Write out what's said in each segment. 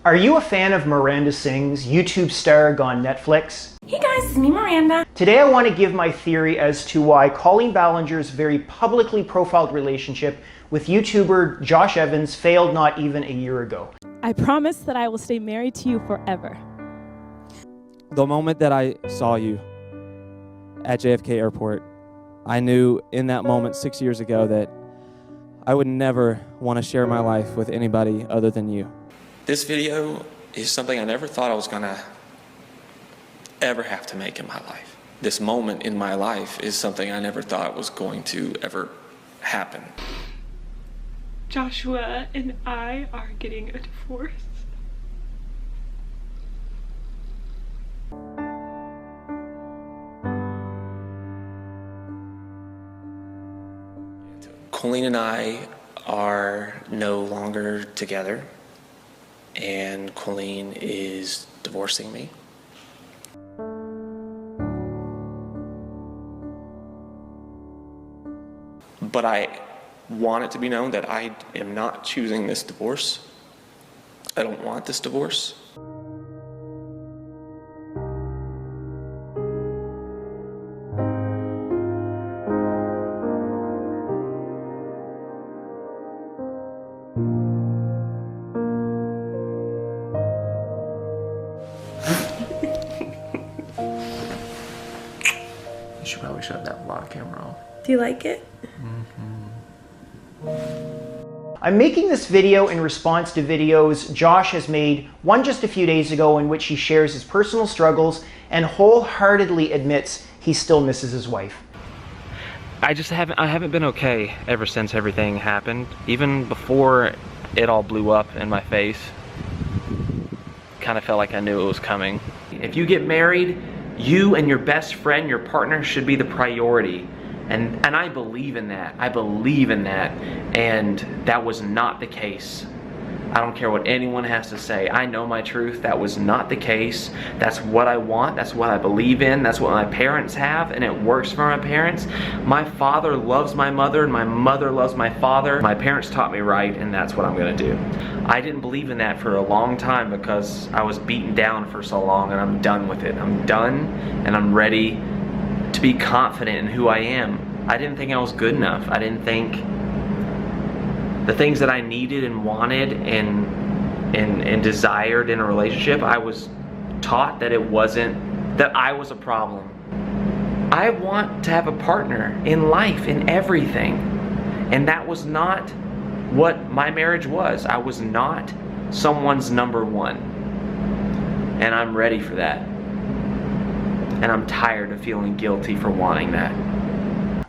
Are you a fan of Miranda Sings, YouTube star gone Netflix? Hey guys, it's me, Miranda. Today I want to give my theory as to why Colleen Ballinger's very publicly profiled relationship with YouTuber Josh Evans failed not even a year ago. I promise that I will stay married to you forever. The moment that I saw you at JFK Airport, I knew in that moment 6 years ago that I would never want to share my life with anybody other than you. This video is something I never thought I was gonna ever have to make in my life. This moment in my life is something I never thought was going to ever happen. Joshua and I are getting a divorce. Colleen and I are no longer together, and Colleen is divorcing me. But I want it to be known that I am not choosing this divorce. I don't want this divorce. You should probably shut that vlog camera off. Do you like it? I'm making this video in response to videos Josh has made, one just a few days ago in which he shares his personal struggles and wholeheartedly admits he still misses his wife. I haven't been okay ever since everything happened. Even before it all blew up in my face, kind of felt like I knew it was coming. If you get married, you and your best friend, your partner, should be the priority. And I believe in that. I believe in that. And that was not the case. I don't care what anyone has to say. I know my truth. That was not the case. That's what I want. That's what I believe in. That's what my parents have, and it works for my parents. My father loves my mother, and my mother loves my father. My parents taught me right, and that's what I'm gonna do. I didn't believe in that for a long time because I was beaten down for so long, and I'm done with it. I'm done, and I'm ready to be confident in who I am. I didn't think I was good enough. I didn't think the things that I needed and wanted and desired in a relationship, I was taught that it wasn't, that I was a problem. I want to have a partner in life, in everything. And that was not what my marriage was. I was not someone's number one. And I'm ready for that. And I'm tired of feeling guilty for wanting that.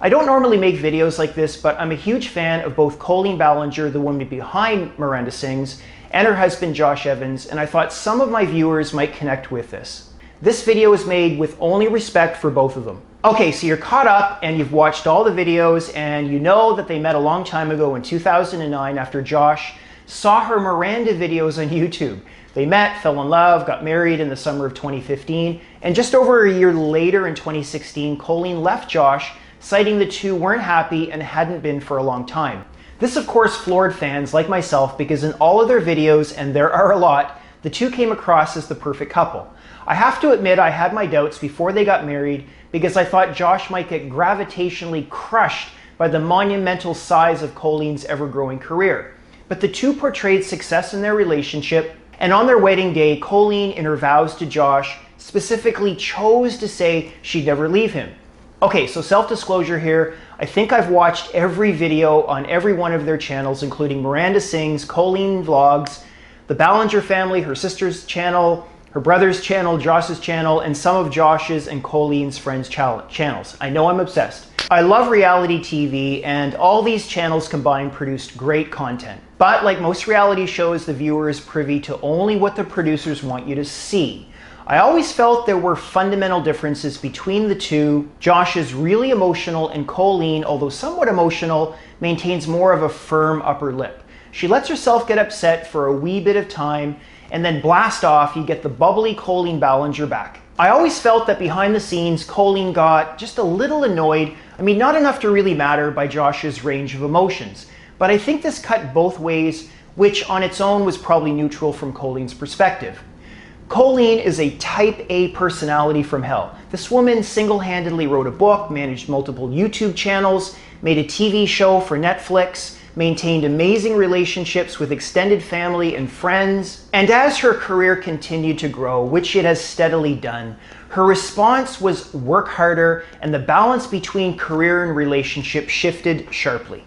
I don't normally make videos like this, but I'm a huge fan of both Colleen Ballinger, the woman behind Miranda Sings, and her husband Josh Evans, and I thought some of my viewers might connect with this. This video is made with only respect for both of them. Okay, so you're caught up and you've watched all the videos and you know that they met a long time ago in 2009 after Josh saw her Miranda videos on YouTube. They met, fell in love, got married in the summer of 2015, and just over a year later in 2016, Colleen left Josh, citing the two weren't happy and hadn't been for a long time. This of course floored fans like myself because in all of their videos, and there are a lot, the two came across as the perfect couple. I have to admit I had my doubts before they got married because I thought Josh might get gravitationally crushed by the monumental size of Colleen's ever-growing career. But the two portrayed success in their relationship, and on their wedding day, Colleen, in her vows to Josh, specifically chose to say she'd never leave him. Okay, so self-disclosure here, I think I've watched every video on every one of their channels, including Miranda Sings, Colleen Vlogs, the Ballinger family, her sister's channel, her brother's channel, Josh's channel, and some of Josh's and Colleen's friends' channels. I know I'm obsessed. I love reality TV, and all these channels combined produced great content. But like most reality shows, the viewer is privy to only what the producers want you to see. I always felt there were fundamental differences between the two. Josh is really emotional, and Colleen, although somewhat emotional, maintains more of a firm upper lip. She lets herself get upset for a wee bit of time, and then blast off, you get the bubbly Colleen Ballinger back. I always felt that behind the scenes, Colleen got just a little annoyed. I mean, not enough to really matter by Josh's range of emotions. But I think this cut both ways which on its own was probably neutral from Colleen's perspective. Colleen is a type A personality from hell. This woman single-handedly wrote a book, managed multiple YouTube channels, made a TV show for Netflix, maintained amazing relationships with extended family and friends, and as her career continued to grow, which it has steadily done, her response was work harder, and the balance between career and relationship shifted sharply.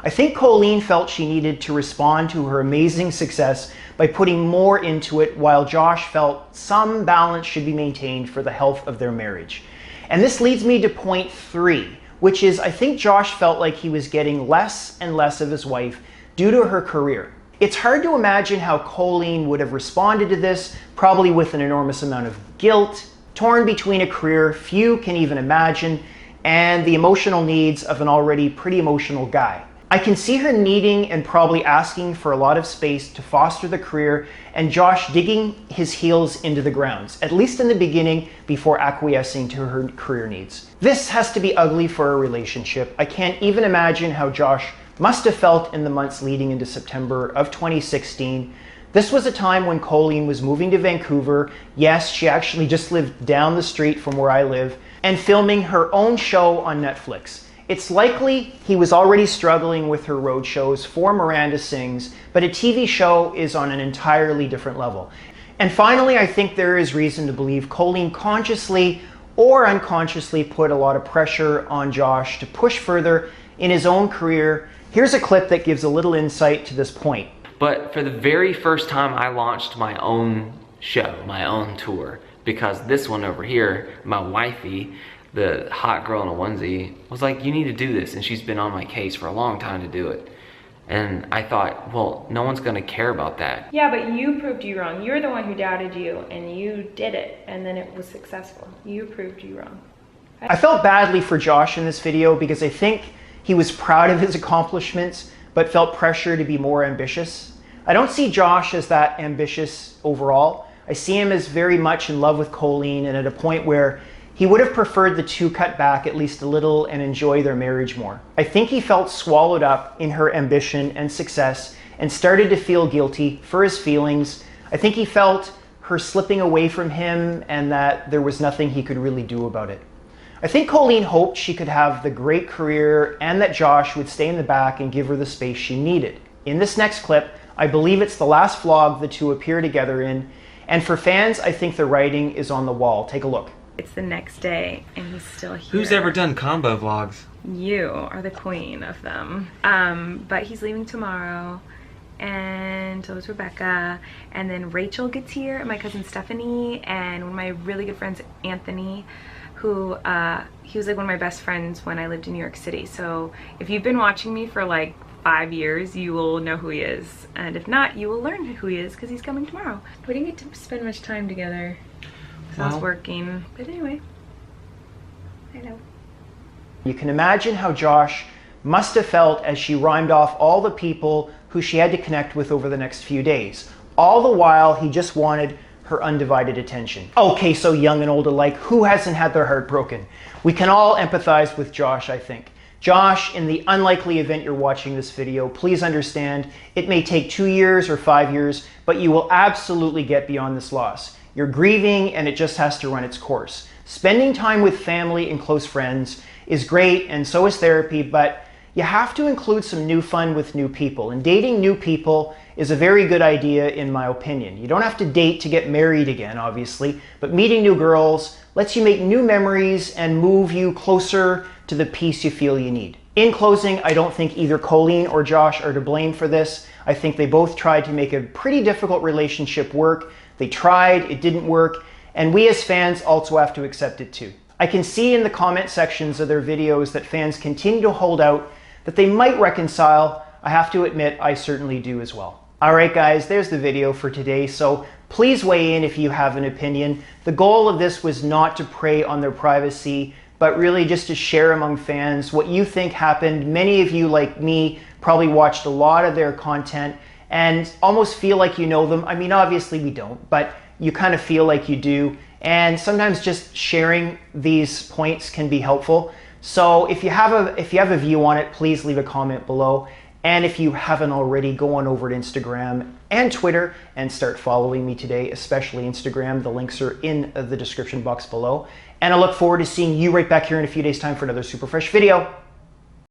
I think Colleen felt she needed to respond to her amazing success by putting more into it, while Josh felt some balance should be maintained for the health of their marriage. And this leads me to point 3, which is I think Josh felt like he was getting less and less of his wife due to her career. It's hard to imagine how Colleen would have responded to this, probably with an enormous amount of guilt, torn between a career few can even imagine, and the emotional needs of an already pretty emotional guy. I can see her needing and probably asking for a lot of space to foster the career, and Josh digging his heels into the grounds, at least in the beginning, before acquiescing to her career needs. This has to be ugly for a relationship. I can't even imagine how Josh must have felt in the months leading into September of 2016. This was a time when Colleen was moving to Vancouver. Yes, she actually just lived down the street from where I live, and filming her own show on Netflix. It's likely he was already struggling with her road shows for Miranda Sings, but a TV show is on an entirely different level. And finally, I think there is reason to believe Colleen consciously or unconsciously put a lot of pressure on Josh to push further in his own career. Here's a clip that gives a little insight to this point. But for the very first time, I launched my own show, my own tour, because this one over here, my wifey, the hot girl in a onesie, was like, you need to do this, and she's been on my case for a long time to do it. And I thought, well, no one's gonna care about that. Yeah, but you proved you wrong. You're the one who doubted you, and you did it, and then it was successful. You proved you wrong. I felt badly for Josh in this video because I think he was proud of his accomplishments, but felt pressure to be more ambitious. I don't see Josh as that ambitious overall. I see him as very much in love with Colleen, and at a point where he would have preferred the two cut back at least a little and enjoy their marriage more. I think he felt swallowed up in her ambition and success and started to feel guilty for his feelings. I think he felt her slipping away from him and that there was nothing he could really do about it. I think Colleen hoped she could have the great career and that Josh would stay in the back and give her the space she needed. In this next clip, I believe it's the last vlog the two appear together in, and for fans, I think the writing is on the wall. Take a look. It's the next day, and he's still here. Who's ever done combo vlogs? You are the queen of them. But he's leaving tomorrow, and so is Rebecca, and then Rachel gets here, and my cousin Stephanie, and one of my really good friends, Anthony, who he was like one of my best friends when I lived in New York City. So if you've been watching me for like 5 years, you will know who he is, and if not, you will learn who he is because he's coming tomorrow. We didn't get to spend much time together because I was working, but anyway, I know. You can imagine how Josh must have felt as she rhymed off all the people who she had to connect with over the next few days. All the while, he just wanted her undivided attention. Okay, so young and old alike, who hasn't had their heart broken? We can all empathize with Josh, I think. Josh, in the unlikely event you're watching this video, please understand it may take 2 years or 5 years, but you will absolutely get beyond this loss. You're grieving and it just has to run its course. Spending time with family and close friends is great, and so is therapy, but you have to include some new fun with new people. And dating new people is a very good idea in my opinion. You don't have to date to get married again, obviously, but meeting new girls lets you make new memories and move you closer to the peace you feel you need. In closing, I don't think either Colleen or Josh are to blame for this. I think they both tried to make a pretty difficult relationship work. They tried, it didn't work, and we as fans also have to accept it too. I can see in the comment sections of their videos that fans continue to hold out that they might reconcile. I have to admit, I certainly do as well. All right, guys, there's the video for today, so please weigh in if you have an opinion. The goal of this was not to prey on their privacy, but really just to share among fans what you think happened. Many of you, like me, probably watched a lot of their content and almost feel like you know them. I mean, obviously we don't, but you kind of feel like you do. And sometimes just sharing these points can be helpful. So if you have a view on it, please leave a comment below. And if you haven't already, go on over to Instagram and Twitter and start following me today, especially Instagram. The links are in the description box below. And I look forward to seeing you right back here in a few days' time for another super fresh video.